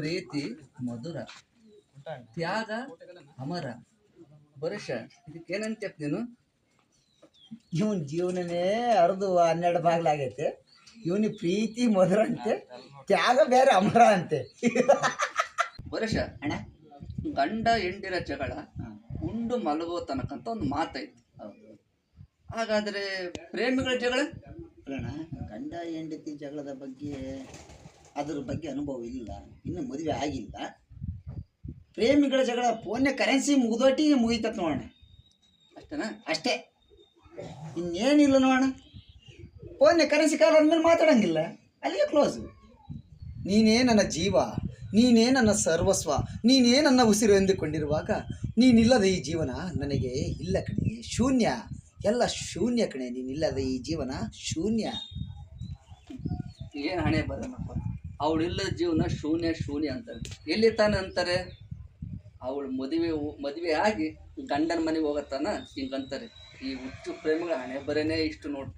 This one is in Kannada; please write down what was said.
ಪ್ರೀತಿ ಮಧುರ, ತ್ಯಾಗ ಅಮರ. ಬರುಷ ಇದಕ್ಕೇನಂತ ನೀನು? ಇವನ್ ಜೀವನನೇ ಅರ್ದು 12 ಬಾಗ್ಲಾಗೈತೆ. ಇವನಿಗೆ ಪ್ರೀತಿ ಮಧುರ ಅಂತೆ, ತ್ಯಾಗ ಬೇರೆ ಅಮರ ಅಂತೆ. ಬರುಷ ಅಣ್ಣ, ಗಂಡ ಹೆಂಡಿರ ಜಗಳ ಉಂಡು ಮಲಗೋ ತನಕಂತ ಒಂದು ಮಾತೈತಿ. ಹಾಗಾದ್ರೆ ಪ್ರೇಮಿಗಳ ಜಗಳ? ಅಲ್ಲಣ್ಣ, ಗಂಡ ಹೆಂಡತಿ ಜಗಳದ ಬಗ್ಗೆ ಅದ್ರ ಬಗ್ಗೆ ಅನುಭವ ಇಲ್ಲ, ಇನ್ನು ಮದುವೆ ಆಗಿಲ್ಲ. ಪ್ರೇಮಿಗಳ ಜಗಳ ಫೋನ್ಯ ಕರೆನ್ಸಿ ಮುಗಿದೊಟ್ಟಿಗೆ ಮುಗಿತತ್ ನೋಡೋಣ. ಅಷ್ಟೇನಾ? ಅಷ್ಟೇ, ಇನ್ನೇನಿಲ್ಲ ನೋಡೋಣ. ಫೋನ್ಯ ಕರೆನ್ಸಿ ಕಾಲ ಆದ್ಮೇಲೆ ಮಾತಾಡಂಗಿಲ್ಲ, ಅಲ್ಲಿಗೆ ಕ್ಲೋಸು. ನೀನೇ ನನ್ನ ಜೀವ, ನೀನೇ ನನ್ನ ಸರ್ವಸ್ವ, ನೀನೇ ನನ್ನ ಉಸಿರು ಎಂದುಕೊಂಡಿರುವಾಗ ನೀನಿಲ್ಲದ ಈ ಜೀವನ ನನಗೆ ಇಲ್ಲ ಕಣೆ, ಶೂನ್ಯ. ಎಲ್ಲ ಶೂನ್ಯ ಕಣೆ, ನೀನಿಲ್ಲದ ಈ ಜೀವನ ಶೂನ್ಯ. ಏನು ಹಣೆ ಬರೋಣಪ್ಪ, ಅವಳಿಲ್ಲದ ಜೀವನ ಶೂನ್ಯ ಶೂನ್ಯ ಅಂತಾರೆ. ಎಲ್ಲಿ ತಾನೆ ಅಂತಾರೆ? ಅವಳು ಮದುವೆ ಆಗಿ ಗಂಡನ ಮನೆಗೆ ಹೋಗತ್ತಾನ ಹಿಂಗಂತಾರೆ. ಈ ಹುಚ್ಚು ಪ್ರೇಮಿಗಳ ಹಣೆ ಬರೇನೇ ಇಷ್ಟು ನೋಡು.